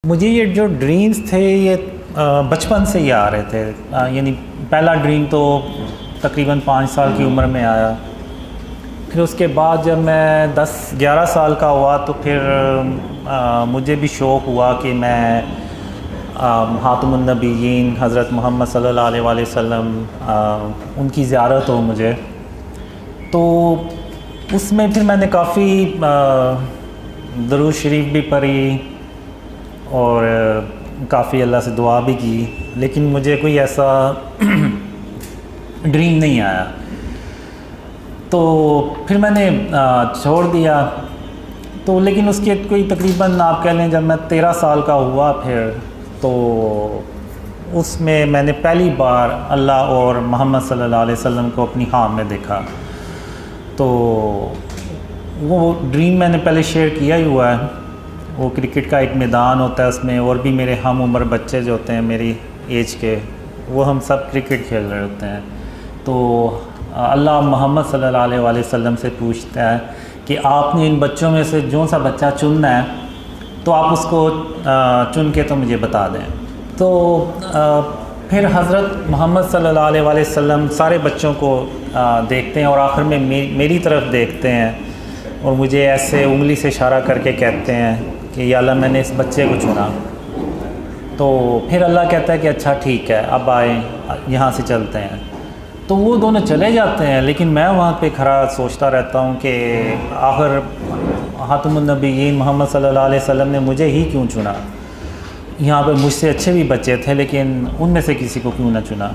मुझे ये जो ड्रीम्स थे ये बचपन से ही आ रहे थे। यानी पहला ड्रीम तो तकरीबन 5 साल की उम्र में आया। फिर उसके बाद जब मैं 10-11 साल का हुआ तो फिर मुझे भी शौक़ हुआ कि मैं ख़ातमुन नबिय्यीन हज़रत मोहम्मद सल्लल्लाहु अलैहि वसल्लम उनकी ज़ियारत हो मुझे। तो उसमें फिर मैंने काफ़ी दरूद शरीफ भी पढ़ी और काफ़ी अल्लाह से दुआ भी की, लेकिन मुझे कोई ऐसा ड्रीम नहीं आया। तो फिर मैंने छोड़ दिया। तो लेकिन उसके कोई तकरीबन आप कह लें जब मैं 13 साल का हुआ फिर तो उसमें मैंने पहली बार अल्लाह और मोहम्मद सल्लल्लाहु अलैहि वसल्लम को अपनी ख्वाब में देखा। तो वो ड्रीम मैंने पहले शेयर किया ही हुआ है। वो क्रिकेट का एक मैदान होता है, उसमें और भी मेरे हम उम्र बच्चे जो होते हैं मेरी एज के, वो हम सब क्रिकेट खेल रहे होते हैं। तो अल्लाह मोहम्मद सल्लल्लाहु अलैहि वसल्लम से पूछता है कि आपने इन बच्चों में से जो सा बच्चा चुनना है तो आप उसको चुन के तो मुझे बता दें। तो फिर हज़रत मोहम्मद सल्लल्लाहु अलैहि वसल्लम सारे बच्चों को देखते हैं और आखिर में मेरी तरफ देखते हैं और मुझे ऐसे उंगली से इशारा करके कहते हैं कि या अल्लाह मैंने इस बच्चे को चुना। तो फिर अल्लाह कहता है कि अच्छा ठीक है, अब आए यहाँ से चलते हैं। तो वो दोनों चले जाते हैं, लेकिन मैं वहाँ पे खड़ा सोचता रहता हूँ कि आखिर ख़ातमुन नबिय्यीन मोहम्मद सल्लल्लाहु अलैहि वसल्लम ने मुझे ही क्यों चुना। यहाँ पे मुझसे अच्छे भी बच्चे थे, लेकिन उनमें से किसी को क्यों ना चुना।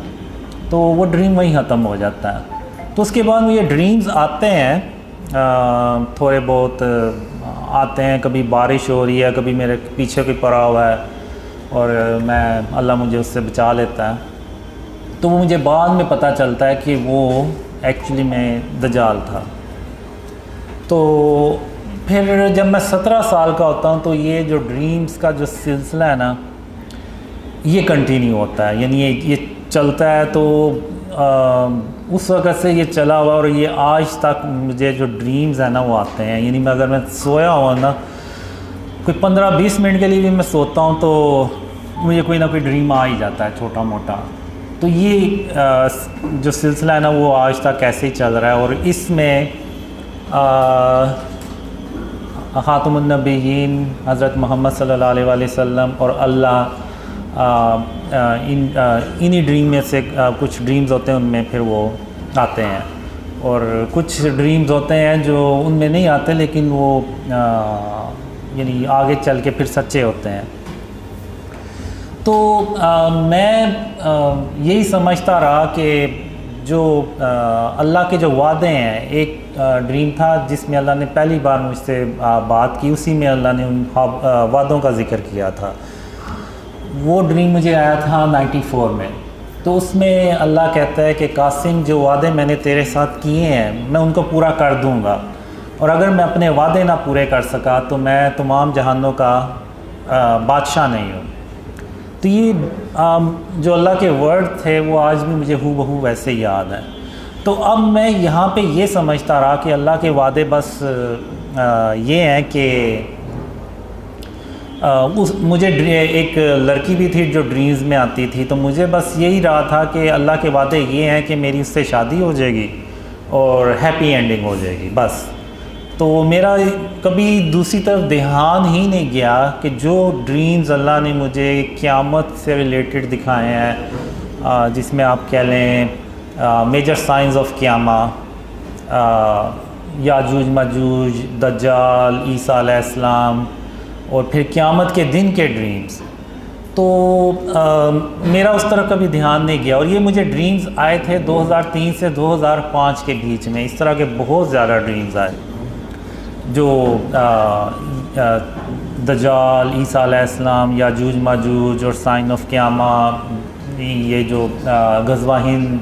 तो वो ड्रीम वहीं ख़त्म हो जाता है। तो उसके बाद ये ड्रीम्स आते हैं, थोड़े बहुत आते हैं। कभी बारिश हो रही है, कभी मेरे पीछे कोई पड़ा हुआ है और मैं अल्लाह मुझे उससे बचा लेता है। तो वो मुझे बाद में पता चलता है कि वो एक्चुअली में दज्जाल था। तो फिर जब मैं 17 साल का होता हूँ तो ये जो ड्रीम्स का जो सिलसिला है ना, ये कंटिन्यू होता है। यानी ये चलता है। तो उस वक़्त से ये चला हुआ और ये आज तक मुझे जो ड्रीम्स है ना वो आते हैं। यानी मैं अगर मैं सोया हुआ ना, कोई 15-20 मिनट के लिए भी मैं सोता हूँ तो मुझे कोई ना कोई ड्रीम आ ही जाता है छोटा मोटा। तो ये जो सिलसिला है ना वो आज तक ऐसे ही चल रहा है। और इसमें ख़ातमुन नबिय्यीन हज़रत मोहम्मद सल्लल्लाहु अलैहि वसल्लम और अल्लाह इन्हीं ड्रीम में से कुछ ड्रीम्स होते हैं, उनमें फिर वो आते हैं। और कुछ ड्रीम्स होते हैं जो उनमें नहीं आते, लेकिन वो यानी आगे चल के फिर सच्चे होते हैं। तो मैं यही समझता रहा कि जो अल्लाह के जो वादे हैं, एक ड्रीम था जिसमें अल्लाह ने पहली बार मुझसे बात की, उसी में अल्लाह ने उन वादों का ज़िक्र किया था। वो ड्रीम मुझे आया था 94 में। तो उसमें अल्लाह कहता है कि कासिम, जो वादे मैंने तेरे साथ किए हैं मैं उनको पूरा कर दूंगा, और अगर मैं अपने वादे ना पूरे कर सका तो मैं तमाम जहानों का बादशाह नहीं हूँ। तो ये जो अल्लाह के वर्ड थे वो आज भी मुझे हूबहू वैसे ही याद है। तो अब मैं यहाँ पे ये समझता रहा कि अल्लाह के वादे बस ये हैं कि मुझे एक लड़की भी थी जो ड्रीम्स में आती थी। तो मुझे बस यही रहा था कि अल्लाह के वादे ये हैं कि मेरी उससे शादी हो जाएगी और हैप्पी एंडिंग हो जाएगी बस। तो मेरा कभी दूसरी तरफ ध्यान ही नहीं गया कि जो ड्रीम्स अल्लाह ने मुझे क़यामत से रिलेटेड दिखाए हैं, जिसमें आप कह लें major science of क़यामा, Yajuj Majuj, दज्जाल, ईसा अलैहिस्सलाम और फिर क़यामत के दिन के ड्रीम्स। तो मेरा उस तरफ कभी ध्यान नहीं गया। और ये मुझे ड्रीम्स आए थे 2003 से 2005 के बीच में। इस तरह के बहुत ज़्यादा ड्रीम्स आए जो दज्जाल, ईसा अलैहिस्सलाम, याजूज माजूज और साइन ऑफ क़यामा, ये जो ग़ज़वा हिंद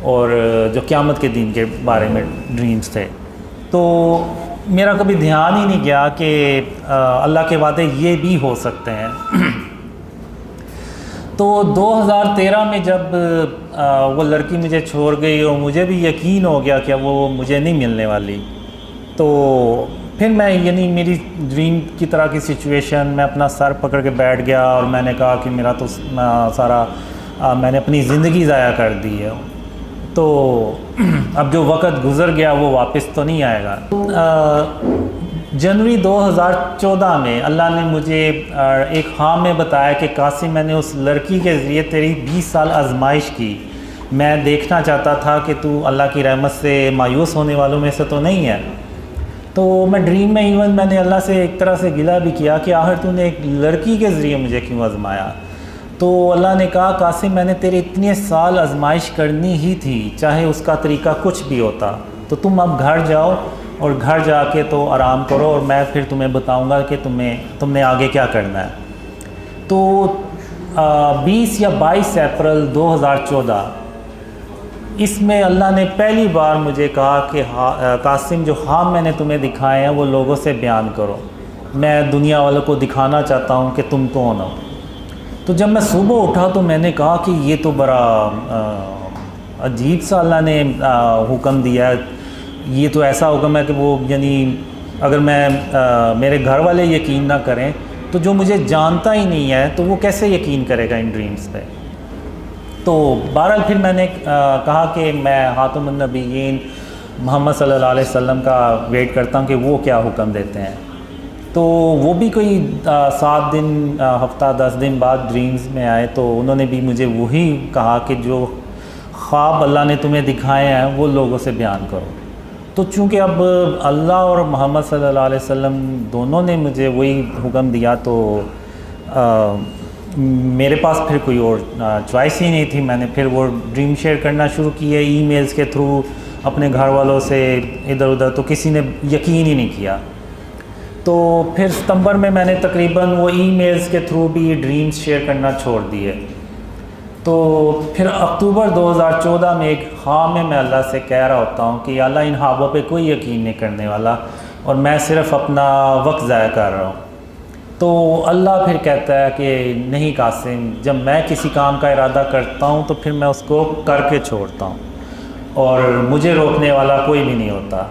और जो क़यामत के दिन के बारे में ड्रीम्स थे। तो मेरा कभी ध्यान ही नहीं गया कि अल्लाह के वादे ये भी हो सकते हैं। तो 2013 में जब वो लड़की मुझे छोड़ गई और मुझे भी यकीन हो गया कि वो मुझे नहीं मिलने वाली, तो फिर मैं यानी मेरी ड्रीम की तरह की सिचुएशन, मैं अपना सर पकड़ के बैठ गया और मैंने कहा कि मेरा तो सारा मैंने अपनी ज़िंदगी ज़ाया कर दी है, तो अब जो वक़्त गुज़र गया वो वापस तो नहीं आएगा। जनवरी 2014 में अल्लाह ने मुझे एक ख्वाब में बताया कि कासिम, मैंने उस लड़की के ज़रिए तेरी 20 साल आजमाइश की। मैं देखना चाहता था कि तू अल्लाह की रहमत से मायूस होने वालों में से तो नहीं है। तो मैं ड्रीम में इवन मैंने अल्लाह से एक तरह से गिला भी किया कि आखिर तूने एक लड़की के ज़रिए मुझे क्यों आजमाया। तो अल्लाह ने कहा, कासिम, मैंने तेरे इतने साल आजमाइश करनी ही थी, चाहे उसका तरीका कुछ भी होता। तो तुम अब घर जाओ और घर जाके तो आराम करो और मैं फिर तुम्हें बताऊंगा कि तुमने आगे क्या करना है। तो 20 या 22 अप्रैल 2014 इसमें अल्लाह ने पहली बार मुझे कहा कि कासिम, जो ख्वाब मैंने तुम्हें दिखाए हैं वो लोगों से बयान करो, मैं दुनिया वालों को दिखाना चाहता हूँ कि तुम कौन हो। तो जब मैं सुबह उठा तो मैंने कहा कि ये तो बड़ा अजीब सा अल्लाह ने हुक्म दिया है। ये तो ऐसा हुक्म है कि वो यानी अगर मैं मेरे घर वाले यकीन ना करें तो जो मुझे जानता ही नहीं है तो वो कैसे यकीन करेगा इन ड्रीम्स पे। तो बहरहाल फिर मैंने कहा कि मैं खातमुन नबीयीन मोहम्मद सल्लल्लाहु अलैहि वसल्लम का वेट करता हूँ कि वो क्या हुक्म देते हैं। तो वो भी कोई 7 दिन हफ्ता 10 दिन बाद ड्रीम्स में आए, तो उन्होंने भी मुझे वही कहा कि जो ख्वाब अल्लाह ने तुम्हें दिखाए हैं वो लोगों से बयान करो। तो चूँकि अब अल्लाह और मोहम्मद सल्लल्लाहु अलैहि वसल्लम दोनों ने मुझे वही हुक्म दिया तो मेरे पास फिर कोई और चॉइस ही नहीं थी। मैंने फिर वो ड्रीम शेयर करना शुरू किए ईमेल्स के थ्रू अपने घर वालों से इधर उधर, तो किसी ने यकीन ही नहीं किया। तो फिर सितंबर में मैंने तकरीबन वो ईमेल्स के थ्रू भी ड्रीम्स शेयर करना छोड़ दिए। तो फिर अक्टूबर 2014 में एक ख्वाब में मैं अल्लाह से कह रहा होता हूँ कि अल्लाह, इन ख्वाबों पे कोई यकीन नहीं करने वाला और मैं सिर्फ़ अपना वक्त ज़ाया कर रहा हूँ। तो अल्लाह फिर कहता है कि नहीं कासिम, जब मैं किसी काम का इरादा करता हूँ तो फिर मैं उसको करके छोड़ता हूँ और मुझे रोकने वाला कोई भी नहीं होता।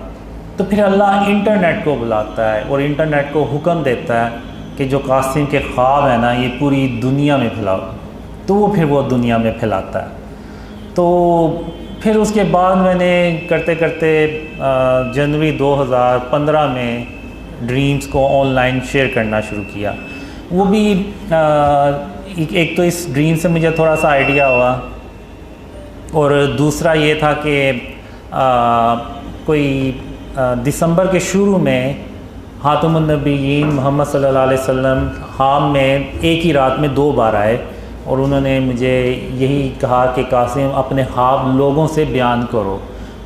तो फिर अल्लाह इंटरनेट को बुलाता है और इंटरनेट को हुक्म देता है कि जो कासिम के ख्वाब है ना, ये पूरी दुनिया में फैलाओ। तो वो फिर वो दुनिया में फैलाता है। तो फिर उसके बाद मैंने करते करते जनवरी 2015 में ड्रीम्स को ऑनलाइन शेयर करना शुरू किया। वो भी एक तो इस ड्रीम से मुझे थोड़ा सा आइडिया हुआ और दूसरा ये था कि कोई दिसंबर के शुरू में खातमुन नबीयीन मोहम्मद सल्लल्लाहु अलैहि वसल्लम ख्वाब में एक ही रात में 2 बार आए और उन्होंने मुझे यही कहा कि कासिम, अपने ख्वाब लोगों से बयान करो,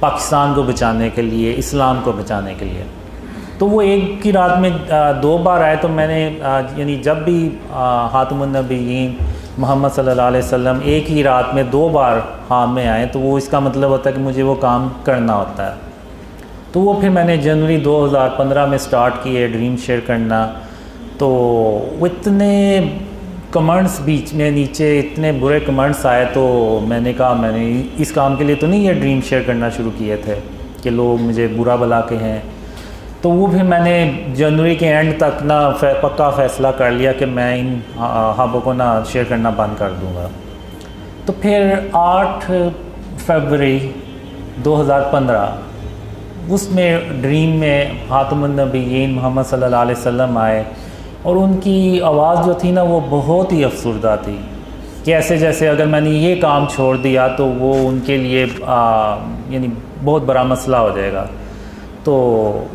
पाकिस्तान को बचाने के लिए, इस्लाम को बचाने के लिए। तो वो एक ही रात में 2 बार आए। तो मैंने यानी जब भी खातमुन नबीयीन मोहम्मद सल्लल्लाहु अलैहि वसल्लम एक ही रात में 2 बार ख्वाब में आए तो वो इसका मतलब होता है कि मुझे वो काम करना होता है। तो वो फिर मैंने जनवरी 2015 में स्टार्ट किए ड्रीम शेयर करना। तो वो इतने कमेंट्स बीच में नीचे इतने बुरे कमेंट्स आए तो मैंने कहा मैंने इस काम के लिए तो नहीं ये ख्वाब शेयर करना शुरू किए थे कि लोग मुझे बुरा भला के हैं। तो वो फिर मैंने जनवरी के एंड तक ना पक्का फ़ैसला कर लिया कि मैं इन ख्वाबों को ना शेयर करना बंद कर दूँगा। तो फिर 8 फरवरी 2015 उसमें ड्रीम में खातमुन नबीयीन मोहम्मद सल्लल्लाहु अलैहि वसल्लम आए और उनकी आवाज़ जो थी ना वो बहुत ही अफसरदा थी कि ऐसे जैसे अगर मैंने ये काम छोड़ दिया तो वो उनके लिए यानी बहुत बड़ा मसला हो जाएगा। तो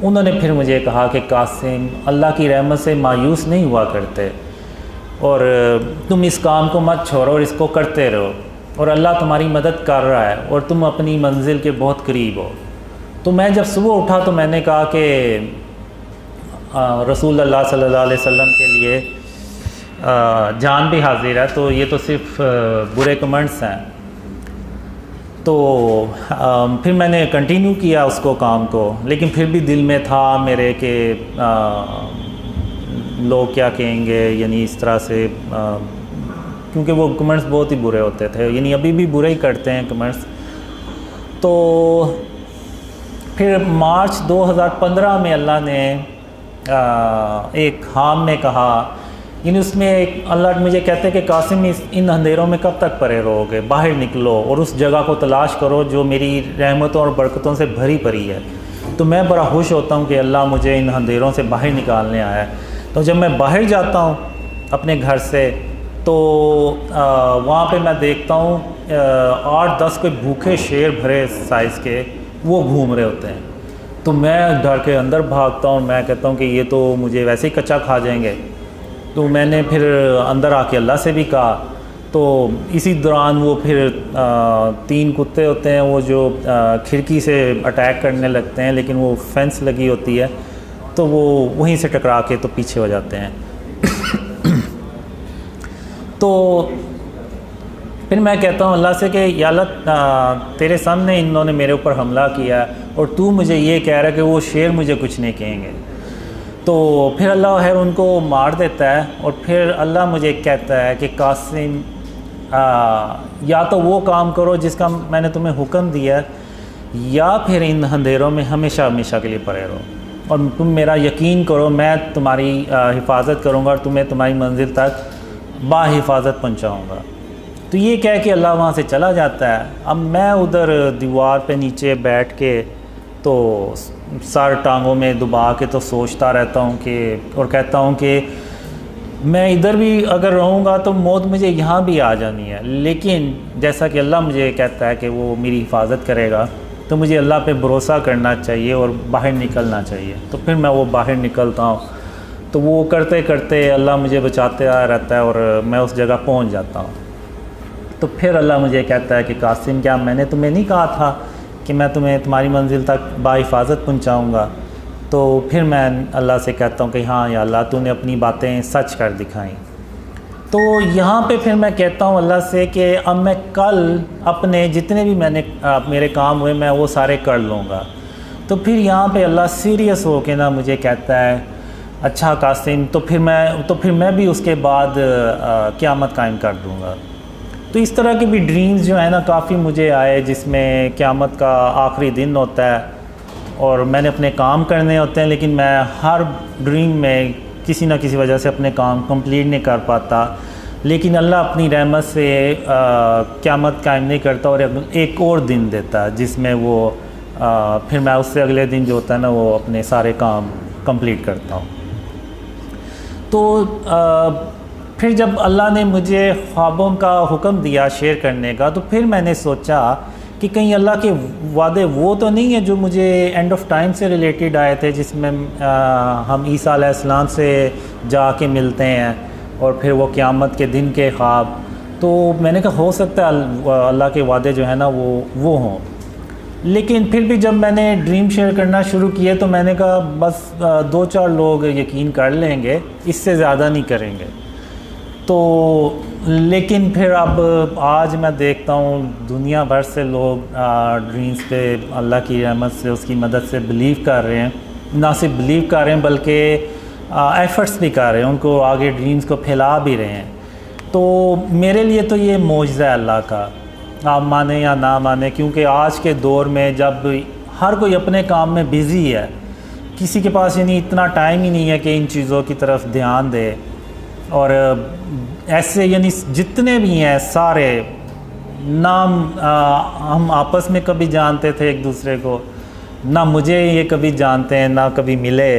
उन्होंने फिर मुझे कहा कि कासिम, अल्लाह की रहमत से मायूस नहीं हुआ करते और तुम इस काम को मत छोड़ो और इसको करते रहो और अल्लाह तुम्हारी मदद कर रहा है और तुम अपनी मंजिल के बहुत करीब हो। तो मैं जब सुबह उठा तो मैंने कहा कि रसूल अल्लाह सल्लल्लाहु अलैहि वसल्लम के लिए जान भी हाजिर है, तो ये तो सिर्फ बुरे कमेंट्स हैं। तो फिर मैंने कंटिन्यू किया उसको काम को, लेकिन फिर भी दिल में था मेरे कि लोग क्या कहेंगे, यानी इस तरह से क्योंकि वो कमेंट्स बहुत ही बुरे होते थे, यानी अभी भी बुरे ही करते हैं कमेंट्स। तो फिर मार्च 2015 में अल्लाह ने एक ख़्वाब में कहा, यानी उसमें एक अल्लाह मुझे कहते हैं कि कासिम इन अंधेरों में कब तक पड़े रहोगे, बाहर निकलो और उस जगह को तलाश करो जो मेरी रहमतों और बरकतों से भरी पड़ी है। तो मैं बड़ा खुश होता हूँ कि अल्लाह मुझे इन अंधेरों से बाहर निकालने आया है। तो जब मैं बाहर जाता हूँ अपने घर से तो वहाँ पे मैं देखता हूँ 8-10 कोई भूखे शेर भरे साइज़ के वो घूम रहे होते हैं। तो मैं घर के अंदर भागता हूँ, मैं कहता हूँ कि ये तो मुझे वैसे ही कच्चा खा जाएंगे। तो मैंने फिर अंदर आके अल्लाह से भी कहा। तो इसी दौरान वो फिर 3 कुत्ते होते हैं वो जो खिड़की से अटैक करने लगते हैं, लेकिन वो फेंस लगी होती है तो वो वहीं से टकरा के तो पीछे हो जाते हैं। तो फिर मैं कहता हूँ अल्लाह से कि या अल्लाह तेरे सामने इन्होंने मेरे ऊपर हमला किया और तू मुझे ये कह रहा है कि वो शेर मुझे कुछ नहीं कहेंगे। तो फिर अल्लाह खैर उनको मार देता है और फिर अल्लाह मुझे कहता है कि कासिम या तो वो काम करो जिसका मैंने तुम्हें हुक्म दिया या फिर इन अंधेरों में हमेशा हमेशा के लिए पड़े रहो और तुम मेरा यकीन करो, मैं तुम्हारी हिफाजत करूँगा और तुम्हें तुम्हारी मंजिल तक बाहिफाजत पहुँचाऊँगा। तो ये कह के अल्लाह वहाँ से चला जाता है। अब मैं उधर दीवार पे नीचे बैठ के तो सर टांगों में दबा के तो सोचता रहता हूँ कि और कहता हूँ कि मैं इधर भी अगर रहूँगा तो मौत मुझे यहाँ भी आ जानी है, लेकिन जैसा कि अल्लाह मुझे कहता है कि वो मेरी हिफाजत करेगा तो मुझे अल्लाह पे भरोसा करना चाहिए और बाहर निकलना चाहिए। तो फिर मैं वो बाहर निकलता हूँ, तो वो करते करते अल्लाह मुझे बचाते रहता है और मैं उस जगह पहुँच जाता हूँ। तो फिर अल्लाह मुझे कहता है कि कासिम क्या मैंने तुम्हें नहीं कहा था कि मैं तुम्हें तुम्हारी मंजिल तक बाहिफाजत पहुँचाऊँगा। तो फिर मैं अल्लाह से कहता हूँ कि हाँ या अल्लाह तूने अपनी बातें सच कर दिखाई। तो यहाँ पे फिर मैं कहता हूँ अल्लाह से कि अब मैं कल अपने जितने भी मेरे काम हुए मैं वो सारे कर लूँगा। तो फिर यहाँ पे अल्लाह सीरियस हो के ना मुझे कहता है अच्छा कासिम तो फिर मैं भी उसके बाद क़यामत कायम कर दूँगा। तो इस तरह के भी ड्रीम्स जो है ना काफ़ी मुझे आए जिसमें क़यामत का आखिरी दिन होता है और मैंने अपने काम करने होते हैं, लेकिन मैं हर ड्रीम में किसी न किसी वजह से अपने काम कंप्लीट नहीं कर पाता। लेकिन अल्लाह अपनी रहमत से क़यामत कायम नहीं करता और एक और दिन देता है जिसमें वो फिर मैं उससे अगले दिन जो होता है ना वो अपने सारे काम कंप्लीट करता हूँ। तो फिर जब अल्लाह ने मुझे ख्वाबों का हुक्म दिया शेयर करने का, तो फिर मैंने सोचा कि कहीं अल्लाह के वादे वो तो नहीं है जो मुझे एंड ऑफ टाइम से रिलेटेड आए थे, जिसमें हम ईसा अलैहिस्सलाम से जाके मिलते हैं और फिर वो क़यामत के दिन के ख्वाब। तो मैंने कहा हो सकता है अल्लाह के वादे जो है ना वो हों। लेकिन फिर भी जब मैंने ड्रीम शेयर करना शुरू किए तो मैंने कहा बस 2-4 लोग यकीन कर लेंगे, इससे ज़्यादा नहीं करेंगे। तो लेकिन फिर अब आज मैं देखता हूँ दुनिया भर से लोग ड्रीम्स पे अल्लाह की रहमत से उसकी मदद से बिलीव कर रहे हैं, ना सिर्फ बिलीव कर रहे हैं बल्कि एफ़र्ट्स भी कर रहे हैं, उनको आगे ड्रीम्स को फैला भी रहे हैं। तो मेरे लिए तो ये मौजज़ा है अल्लाह का, आप माने या ना माने, क्योंकि आज के दौर में जब हर कोई अपने काम में बिज़ी है, किसी के पास यानी इतना टाइम ही नहीं है कि इन चीज़ों की तरफ ध्यान दे। और ऐसे यानी जितने भी हैं सारे नाम हम आपस में कभी जानते थे एक दूसरे को, ना मुझे ये कभी जानते हैं ना कभी मिले,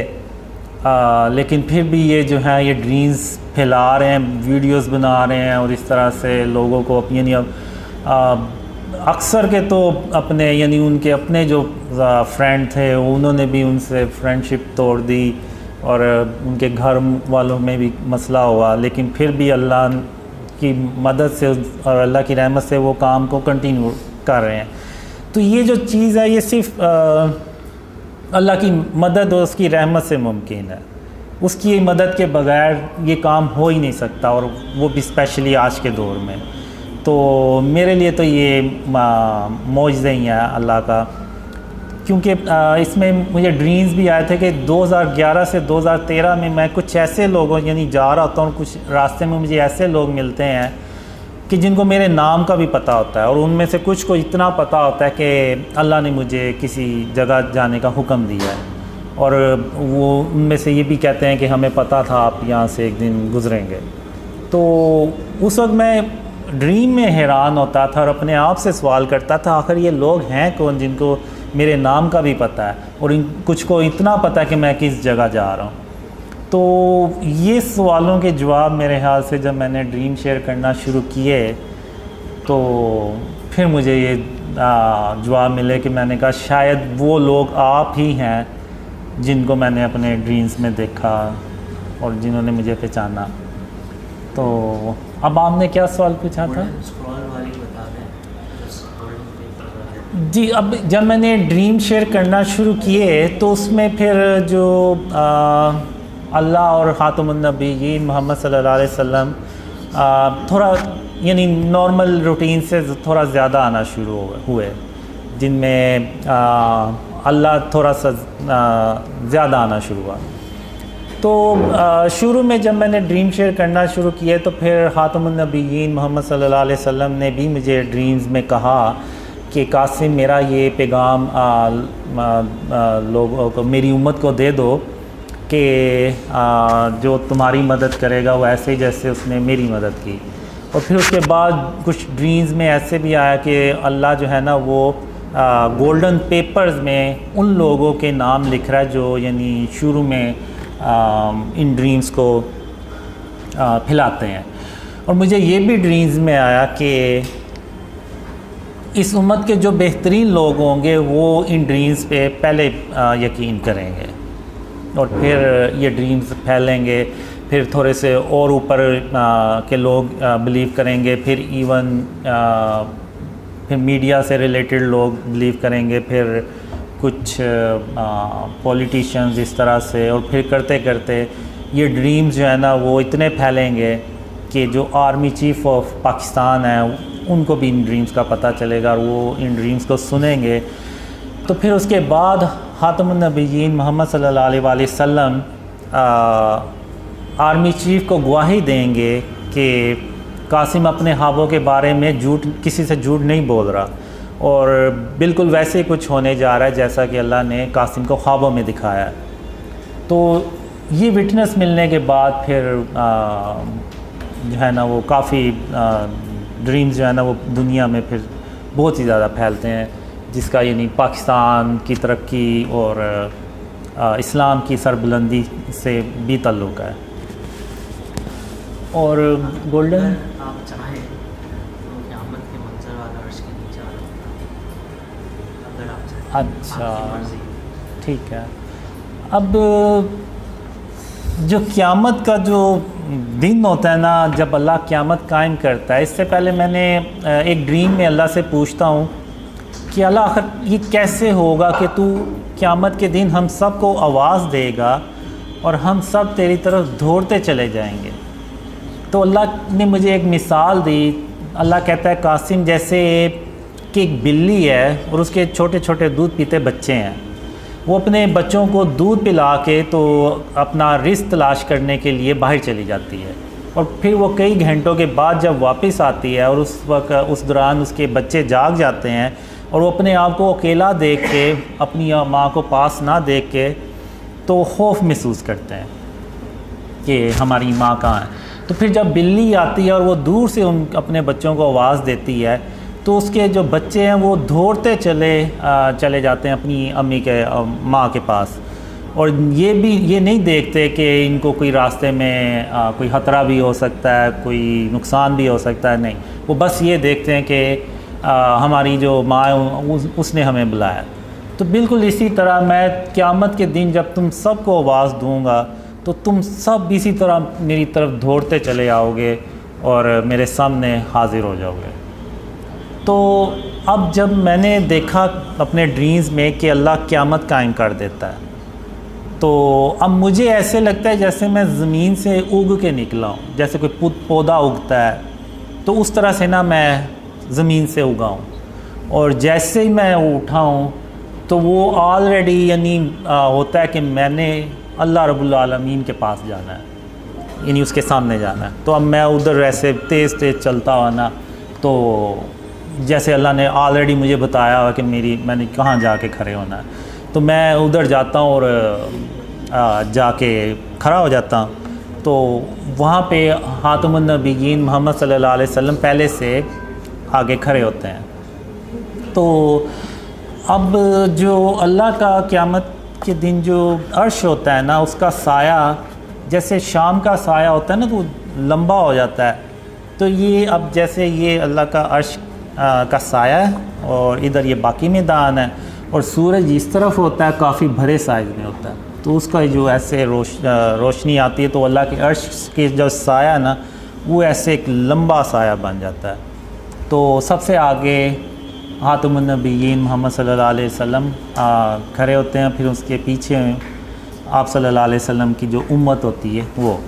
लेकिन फिर भी ये जो है ये ड्रीम्स फैला रहे हैं, वीडियोस बना रहे हैं और इस तरह से लोगों को यानी अक्सर के तो अपने यानी उनके अपने जो फ्रेंड थे उन्होंने भी उनसे फ्रेंडशिप तोड़ दी और उनके घर वालों में भी मसला हुआ, लेकिन फिर भी अल्लाह की मदद से और अल्लाह की रहमत से वो काम को कंटिन्यू कर रहे हैं। तो ये जो चीज़ है ये सिर्फ अल्लाह की मदद और उसकी रहमत से मुमकिन है, उसकी मदद के बगैर ये काम हो ही नहीं सकता, और वो भी स्पेशली आज के दौर में। तो मेरे लिए तो ये मौजज़ा ही है अल्लाह का, क्योंकि इसमें मुझे ड्रीम्स भी आए थे कि 2011 से 2013 में मैं कुछ ऐसे लोगों यानी जा रहा होता हूँ, कुछ रास्ते में मुझे ऐसे लोग मिलते हैं कि जिनको मेरे नाम का भी पता होता है, और उनमें से कुछ को इतना पता होता है कि अल्लाह ने मुझे किसी जगह जाने का हुक्म दिया है, और वो उनमें से ये भी कहते हैं कि हमें पता था आप यहाँ से एक दिन गुज़रेंगे। तो उस वक्त मैं ड्रीम में हैरान होता था और अपने आप से सवाल करता था आखिर ये लोग हैं कौन जिनको मेरे नाम का भी पता है और इन कुछ को इतना पता है कि मैं किस जगह जा रहा हूँ। तो ये सवालों के जवाब मेरे ख्याल से जब मैंने ड्रीम शेयर करना शुरू किए तो फिर मुझे ये जवाब मिले कि मैंने कहा शायद वो लोग आप ही हैं जिनको मैंने अपने ड्रीम्स में देखा और जिन्होंने मुझे पहचाना। तो अब आपने क्या सवाल पूछा था? जी, अब जब मैंने ड्रीम शेयर करना शुरू किए तो उसमें फिर जो अल्लाह और ख़ातमुन नबीय्यीन मोहम्मद सल्लल्लाहु अलैहि वसल्लम थोड़ा यानी नॉर्मल रूटीन से थोड़ा ज़्यादा आना शुरू हुए, जिनमें अल्लाह थोड़ा सा ज़्यादा आना शुरू हुआ। तो शुरू में जब मैंने ड्रीम शेयर करना शुरू किए तो फिर ख़ातमुन नबीय्यीन मोहम्मद सल्लल्लाहु अलैहि वसल्लम ने भी मुझे ड्रीम्स में कहा कि कासिम मेरा ये पैगाम लोगों को, मेरी उम्मत को दे दो कि जो तुम्हारी मदद करेगा वो ऐसे ही जैसे उसने मेरी मदद की। और फिर उसके बाद कुछ ड्रीम्स में ऐसे भी आया कि अल्लाह जो है ना वो गोल्डन पेपर्स में उन लोगों के नाम लिख रहा है जो यानी शुरू में इन ड्रीम्स को फैलाते हैं। और मुझे ये भी ड्रीम्स में आया कि इस उम्मत के जो बेहतरीन लोग होंगे वो इन ड्रीम्स पे पहले यकीन करेंगे और फिर ये ड्रीम्स फैलेंगे, फिर थोड़े से और ऊपर के लोग बिलीव करेंगे, फिर इवन फिर मीडिया से रिलेटेड लोग बिलीव करेंगे, फिर कुछ पॉलिटिशियंस इस तरह से, और फिर करते करते ये ड्रीम्स जो है ना वो इतने फैलेंगे कि जो आर्मी चीफ़ ऑफ पाकिस्तान है उनको भी इन ड्रीम्स का पता चलेगा और वो इन ड्रीम्स को सुनेंगे। तो फिर उसके बाद ख़ातमुन नबीय्यीन मोहम्मद सल्लल्लाहु अलैहि वसल्लम आर्मी चीफ़ को गवाही देंगे कि कासिम अपने ख्वाबों के बारे में किसी से झूठ नहीं बोल रहा, और बिल्कुल वैसे ही कुछ होने जा रहा है जैसा कि अल्लाह ने कासिम को ख्वाबों में दिखाया है। तो ये विटनेस मिलने के बाद फिर जो है ना वो काफ़ी ड्रीम्स जो है ना वो दुनिया में फिर बहुत ही ज़्यादा फैलते हैं, जिसका यानी पाकिस्तान की तरक्की और इस्लाम की सरबुलंदी से भी ताल्लुक़ है। और गोल्डन आप चाहें तो क़यामत के मंज़र वाला अर्श के नीचे वाला अगर आप चाहें। अच्छा ठीक है। अब जो क़यामत का जो दिन होता है ना, जब अल्लाह क़यामत कायम करता है, इससे पहले मैंने एक ड्रीम में अल्लाह से पूछता हूँ कि अल्लाह आखिर ये कैसे होगा कि तू क़यामत के दिन हम सब को आवाज़ देगा और हम सब तेरी तरफ दौड़ते चले जाएंगे। तो अल्लाह ने मुझे एक मिसाल दी। अल्लाह कहता है कासिम जैसे कि एक बिल्ली है और उसके छोटे छोटे दूध पीते बच्चे हैं, वो अपने बच्चों को दूध पिला के तो अपना रिज़्क़ तलाश करने के लिए बाहर चली जाती है, और फिर वो कई घंटों के बाद जब वापस आती है और उस वक्त उस दौरान उसके बच्चे जाग जाते हैं और वो अपने आप को अकेला देख के, अपनी माँ को पास ना देख के तो खौफ महसूस करते हैं कि हमारी माँ कहाँ है। तो फिर जब बिल्ली आती है और वो दूर से अपने बच्चों को आवाज़ देती है तो उसके जो बच्चे हैं वो दौड़ते चले जाते हैं अपनी अम्मी के माँ के पास, और ये नहीं देखते कि इनको कोई रास्ते में कोई ख़तरा भी हो सकता है, कोई नुकसान भी हो सकता है। नहीं, वो बस ये देखते हैं कि हमारी जो माँ है उसने हमें बुलाया। तो बिल्कुल इसी तरह मैं क़यामत के दिन जब तुम सबको आवाज़ दूँगा तो तुम सब इसी तरह मेरी तरफ दौड़ते चले आओगे और मेरे सामने हाज़िर हो जाओगे। तो अब जब मैंने देखा अपने ड्रीम्स में कि अल्लाह क़यामत कायम कर देता है, तो अब मुझे ऐसे लगता है जैसे मैं ज़मीन से उग के निकला हूँ, जैसे कोई पौधा उगता है तो उस तरह से ना मैं ज़मीन से उगा हूँ, और जैसे ही मैं उठा हूँ तो वो ऑलरेडी यानी होता है कि मैंने अल्लाह रब्बुल आलमीन के पास जाना है, यानी उसके सामने जाना है। तो अब मैं उधर ऐसे तेज़ तेज़ चलता हुआ ना तो जैसे अल्लाह ने ऑलरेडी मुझे बताया हुआ कि मैंने कहाँ जाके खड़े होना है, तो मैं उधर जाता हूँ और जाके खड़ा हो जाता हूँ। तो वहाँ पे खातमुन नबिय्यीन मोहम्मद सल्लल्लाहु अलैहि वसल्लम पहले से आगे खड़े होते हैं। तो अब जो अल्लाह का क़यामत के दिन जो अर्श होता है ना, उसका साया जैसे शाम का साया होता है ना, तो लंबा हो जाता है। तो ये अब जैसे ये अल्लाह का अर्श का साया है और इधर ये बाकी मैदान है, और सूरज इस तरफ होता है, काफ़ी भरे साइज़ में होता है। तो उसका जो ऐसे रोशनी आती है, तो अल्लाह के अर्श के जो साया ना, वो ऐसे एक लंबा साया बन जाता है। तो सबसे आगे खातमुन नबिय्यीन मोहम्मद सल्लल्लाहु अलैहि वसल्लम खड़े होते हैं। फिर उसके पीछे आप सल्लल्लाहु अलैहि वसल्लम की जो उम्मत होती है वो।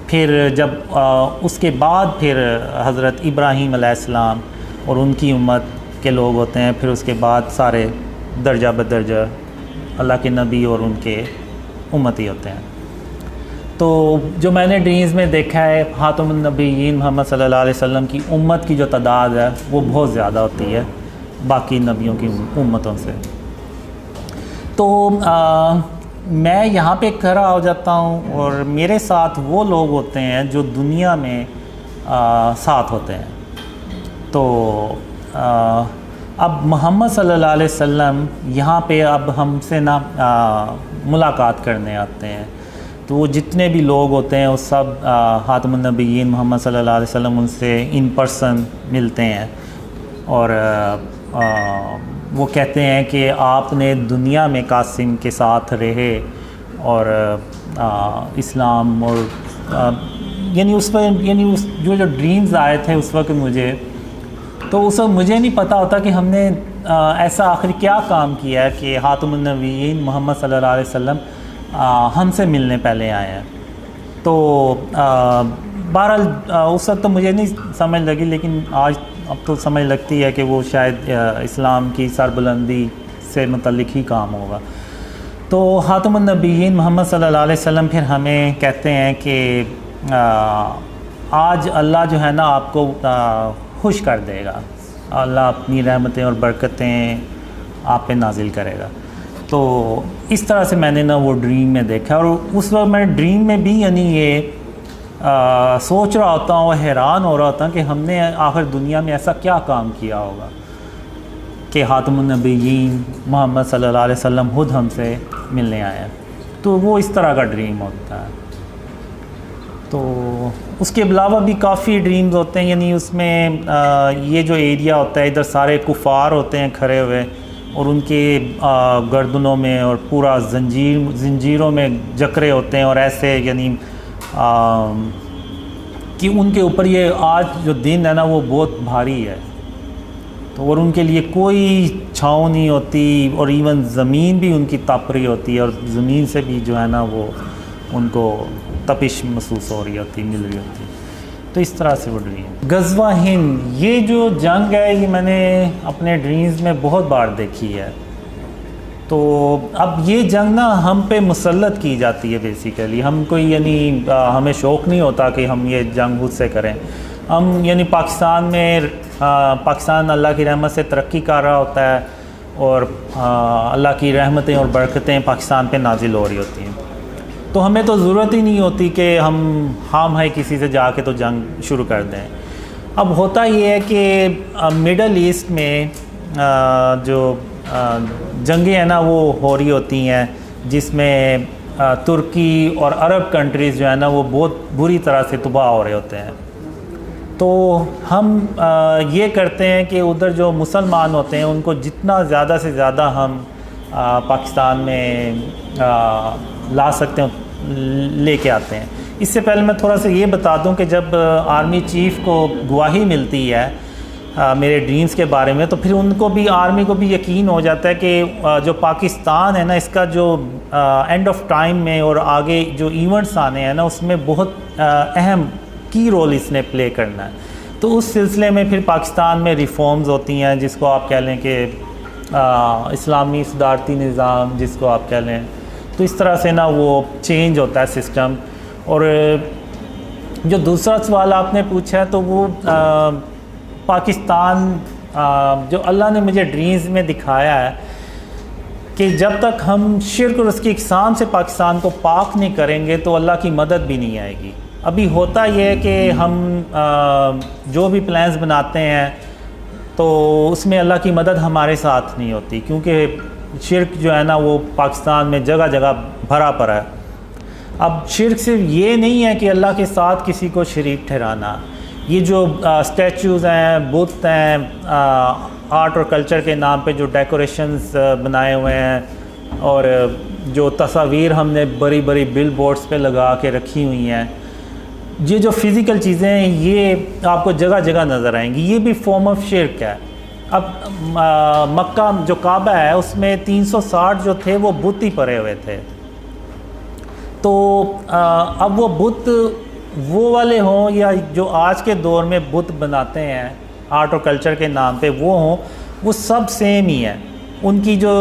फिर जब उसके बाद फिर हज़रत इब्राहीम अलैहिस्सलाम और उनकी उम्मत के लोग होते हैं। फिर उसके बाद सारे दर्जा बदर्जा अल्लाह के नबी और उनके उम्मती होते हैं। तो जो मैंने ड्रीम्स में देखा है, खातमुन नबिय्यीन मोहम्मद सल्लल्लाहु अलैहि वसल्लम की उम्मत की जो तादाद है वो बहुत ज़्यादा होती है बाकी नबियों की उम्मतों से। तो मैं यहाँ पे खड़ा हो जाता हूँ और मेरे साथ वो लोग होते हैं जो दुनिया में साथ होते हैं। तो अब मोहम्मद सल्लल्लाहु अलैहि वसल्लम यहाँ पे अब हमसे ना मुलाकात करने आते हैं। तो वो जितने भी लोग होते हैं वो सब खातमुन नबिय्यीन मोहम्मद सल्लल्लाहु अलैहि वसल्लम उनसे इन पर्सन मिलते हैं और वो कहते हैं कि आपने दुनिया में कासिम के साथ रहे और इस्लाम और यानी उस जो ड्रीम्स आए थे उस वक्त मुझे, तो उस वक्त मुझे नहीं पता होता कि हमने ऐसा आखिर क्या काम किया है कि खातमुन नबिय्यीन मोहम्मद सल्लल्लाहु अलैहि वसल्लम हमसे मिलने पहले आए हैं। तो बहरहाल उस वक्त तो मुझे नहीं समझ लगी, लेकिन आज अब तो समझ लगती है कि वो शायद इस्लाम की सरबुलंदी से मुतल्लिक ही काम होगा। तो खातमुन नबिय्यीन मोहम्मद सल्लल्लाहु अलैहि वसल्लम फिर हमें कहते हैं कि आज अल्लाह जो है ना आपको खुश कर देगा, अल्लाह अपनी रहमतें और बरकतें आप पे नाजिल करेगा। तो इस तरह से मैंने ना वो ड्रीम में देखा, और उस वक्त मैं ड्रीम में भी यानी ये सोच रहा होता हूँ, हैरान हो रहा होता कि हमने आखिर दुनिया में ऐसा क्या काम किया होगा कि खातमुन नबिय्यीन मोहम्मद सल्लल्लाहु अलैहि वसल्लम खुद हमसे मिलने आए हैं। तो वो इस तरह का ड्रीम होता है। तो उसके अलावा भी काफ़ी ड्रीम्स होते हैं, यानी उसमें ये जो एरिया होता है इधर सारे कुफ़ार होते हैं खड़े हुए, और उनके गर्दनों में और पूरा जंजीरों में जकरे होते हैं, और ऐसे यानी कि उनके ऊपर ये आज जो दिन है ना वो बहुत भारी है। तो और उनके लिए कोई छाँव नहीं होती, और इवन ज़मीन भी उनकी तप रही होती है, और ज़मीन से भी जो है ना वो उनको तपिश महसूस हो रही होती, मिल रही होती। तो इस तरह से वो ड्रीम। गज़वा हिंद, ये जो जंग है ये मैंने अपने ड्रीम्स में बहुत बार देखी है। तो अब ये जंग ना हम पे मुसल्लत की जाती है बेसिकली। हम कोई यानी हमें शौक़ नहीं होता कि हम ये जंग खुद से करें। हम यानी पाकिस्तान में पाकिस्तान अल्लाह की रहमत से तरक्की कर रहा होता है, और अल्लाह की रहमतें और बरकतें पाकिस्तान पे नाजिल हो रही होती हैं। तो हमें तो ज़रूरत ही नहीं होती कि हम है किसी से जाके तो जंग शुरू कर दें। अब होता ये है कि मिडल ईस्ट में जो जंगें हैं ना वो हो रही होती हैं, जिसमें तुर्की और अरब कंट्रीज़ जो है ना वो बहुत बुरी तरह से तबाह हो रहे होते हैं। तो हम ये करते हैं कि उधर जो मुसलमान होते हैं उनको जितना ज़्यादा से ज़्यादा हम पाकिस्तान में ला सकते हैं लेके आते हैं। इससे पहले मैं थोड़ा सा ये बता दूं कि जब आर्मी चीफ़ को गवाही मिलती है मेरे ड्रीम्स के बारे में, तो फिर उनको भी आर्मी को भी यकीन हो जाता है कि जो पाकिस्तान है ना इसका जो एंड ऑफ टाइम में और आगे जो इवेंट्स आने हैं ना उसमें बहुत अहम की रोल इसने प्ले करना है। तो उस सिलसिले में फिर पाकिस्तान में रिफॉर्म्स होती हैं, जिसको आप कह लें कि इस्लामी सदारती निज़ाम जिसको आप कह लें। तो इस तरह से ना वो चेंज होता है सिस्टम। और जो दूसरा सवाल आपने पूछा है तो वो पाकिस्तान जो अल्लाह ने मुझे ड्रीम्स में दिखाया है कि जब तक हम शिर्क और उसकी इक़साम से पाकिस्तान को पाक नहीं करेंगे तो अल्लाह की मदद भी नहीं आएगी। अभी होता यह है कि हम जो भी प्लान्स बनाते हैं तो उसमें अल्लाह की मदद हमारे साथ नहीं होती, क्योंकि शिर्क जो है ना वो पाकिस्तान में जगह जगह भरा पड़ा है। अब शिर्क सिर्फ ये नहीं है कि अल्लाह के साथ किसी को शरीक ठहराना, ये जो स्टैचूज़ हैं, बुत हैं, आर्ट और कल्चर के नाम पे जो डेकोरेशंस बनाए हुए हैं और जो तस्वीर हमने बड़ी बड़ी बिल बोर्ड्स पर लगा के रखी हुई हैं, ये जो फ़िज़िकल चीज़ें हैं ये आपको जगह जगह नज़र आएंगी, ये भी फॉर्म ऑफ शिर्क है। अब मक्का जो काबा है उसमें 360 जो थे वो बुत ही पड़े हुए थे, तो अब वो बुत वो वाले हों या जो आज के दौर में बुत बनाते हैं आर्ट और कल्चर के नाम पे वो हों, वो सब सेम ही है। उनकी जो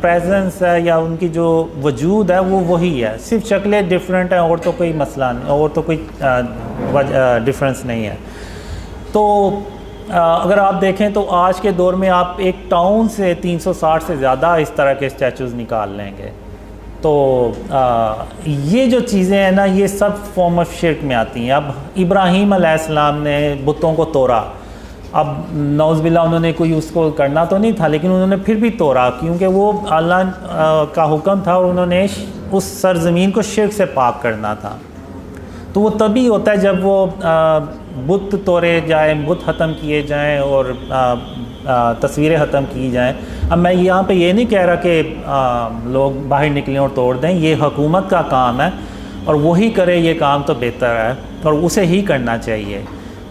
प्रेजेंस है या उनकी जो वजूद है वो वही है, सिर्फ शक्लें डिफरेंट हैं और तो कोई मसला नहीं, और तो कोई डिफरेंस नहीं है। तो अगर आप देखें तो आज के दौर में आप एक टाउन से 360 से ज़्यादा इस तरह के स्टैचूज़ निकाल लेंगे। तो ये जो चीज़ें हैं ना ये सब फॉर्म ऑफ शिर्क में आती हैं। अब इब्राहीम अलैहिस्सलाम ने बुतों को तोड़ा, अब नौज़बिल्ला उन्होंने कोई उसको करना तो नहीं था लेकिन उन्होंने फिर भी तोड़ा, क्योंकि वो अल्लाह का हुक्म था और उन्होंने उस सरज़मीन को शिर्क से पाक करना था। तो वो तभी होता है जब वो बुत तोड़े जाए, बुत ख़त्म किए जाएं और तस्वीरें ख़त्म की जाएं। अब मैं यहाँ पे ये नहीं कह रहा कि लोग बाहर निकलें और तोड़ दें, ये हुकूमत का काम है और वही करे ये काम तो बेहतर है और उसे ही करना चाहिए,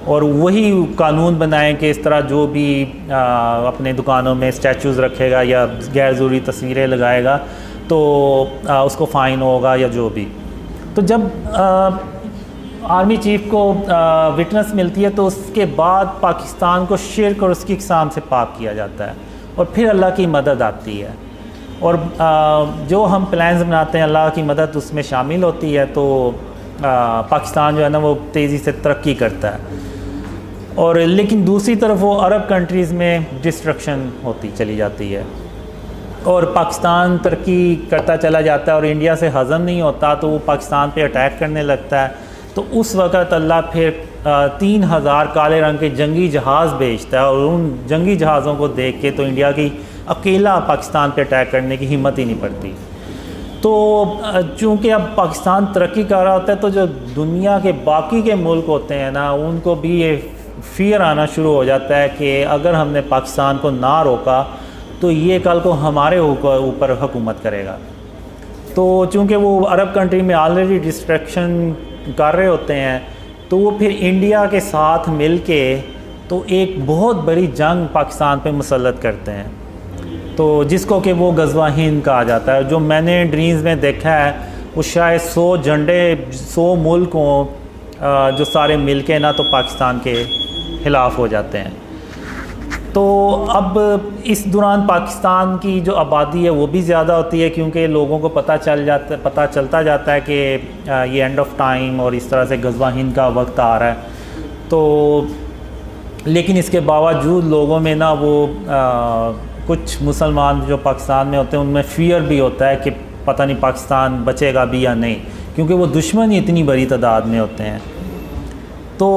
और वही कानून बनाएं कि इस तरह जो भी अपने दुकानों में स्टैचूज़ रखेगा या गैर ज़रूरी तस्वीरें लगाएगा तो उसको फ़ाइन होगा या जो भी। तो जब आर्मी चीफ़ को विटनेस मिलती है तो उसके बाद पाकिस्तान को शिर्क और उसकी इक़साम से पाक किया जाता है और फिर अल्लाह की मदद आती है, और जो हम प्लान्स बनाते हैं अल्लाह की मदद उसमें शामिल होती है। तो पाकिस्तान जो है ना वो तेज़ी से तरक्की करता है, और लेकिन दूसरी तरफ वो अरब कंट्रीज़ में डिस्ट्रक्शन होती चली जाती है और पाकिस्तान तरक्की करता चला जाता है और इंडिया से हज़म नहीं होता तो वो पाकिस्तान पे अटैक करने लगता है। तो उस वक़्त अल्लाह फिर 3000 काले रंग के जंगी जहाज़ भेजता है, और उन जंगी जहाज़ों को देख के तो इंडिया की अकेला पाकिस्तान पे अटैक करने की हिम्मत ही नहीं पड़ती। तो चूँकि अब पाकिस्तान तरक्की कर रहा होता है तो जो दुनिया के बाकी के मुल्क होते हैं ना उनको भी ये फ़ियर आना शुरू हो जाता है कि अगर हमने पाकिस्तान को ना रोका तो ये कल को हमारे ऊपर हुकूमत करेगा। तो चूँकि वो अरब कंट्री में ऑलरेडी डिस्ट्रक्शन कर रहे होते हैं तो वो फिर इंडिया के साथ मिल के तो एक बहुत बड़ी जंग पाकिस्तान पे मुसल्लत करते हैं, तो जिसको कि वो गज़वा हिंद कहा जाता है। जो मैंने ड्रीम्स में देखा है वो शायद 100 झंडे 100 मुल्क हों जो सारे मिल के ना तो पाकिस्तान के ख़िलाफ़ हो जाते हैं। तो अब इस दौरान पाकिस्तान की जो आबादी है वो भी ज़्यादा होती है, क्योंकि लोगों को पता चलता जाता है कि ये एंड ऑफ टाइम और इस तरह से गज़वा हिंद का वक्त आ रहा है। तो लेकिन इसके बावजूद लोगों में ना वो कुछ मुसलमान जो पाकिस्तान में होते हैं उनमें फ़ियर भी होता है कि पता नहीं पाकिस्तान बचेगा भी या नहीं, क्योंकि वो दुश्मन ही इतनी बड़ी तादाद में होते हैं। तो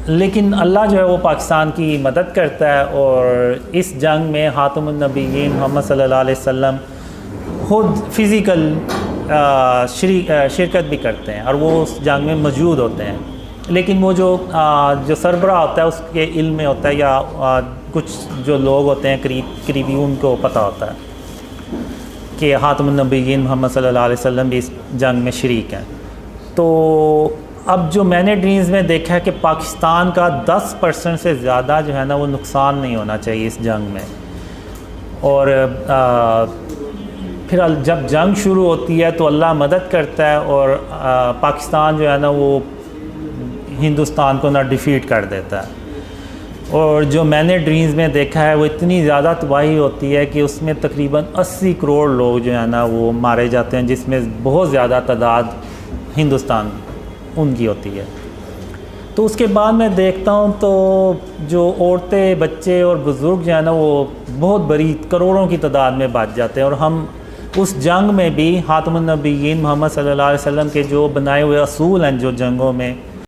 लेकिन अल्लाह जो है वो पाकिस्तान की मदद करता है, और इस जंग में ख़ातमुन नबिय्यीन मोहम्मद सल्लल्लाहु अलैहि वसल्लम खुद फ़िज़िकल शिरकत भी करते हैं और वो उस जंग में मौजूद होते हैं। लेकिन वो जो सरबराह होता है उसके इल्म में होता है या कुछ जो लोग होते हैं करीबी उनको पता होता है कि ख़ातमुन नबिय्यीन मोहम्मद सल्लल्लाहु अलैहि वसल्लम भी इस जंग में शरीक हैं। तो अब जो मैंने ड्रीम्स में देखा है कि पाकिस्तान का 10% से ज़्यादा जो है ना वो नुकसान नहीं होना चाहिए इस जंग में, और फिर जब जंग शुरू होती है तो अल्लाह मदद करता है और पाकिस्तान जो है ना वो हिंदुस्तान को ना डिफ़ीट कर देता है। और जो मैंने ड्रीम्स में देखा है वो इतनी ज़्यादा तबाही होती है कि उसमें तकरीबन 80 करोड़ लोग जो है ना वो मारे जाते हैं, जिसमें बहुत ज़्यादा तादाद हिंदुस्तान उनकी होती है। तो तो उसके बाद मैं देखता हूँ तो जो औरतें, बच्चे और बुज़ुर्ग जो है ना, वो बहुत बड़ी करोड़ों की तादाद में बच जाते हैं। और हम उस जंग में भी खातमुन नबिय्यीन मोहम्मद सल्लल्लाहु अलैहि वसल्लम के जो बनाए हुए असूल हैं जो जंगों में,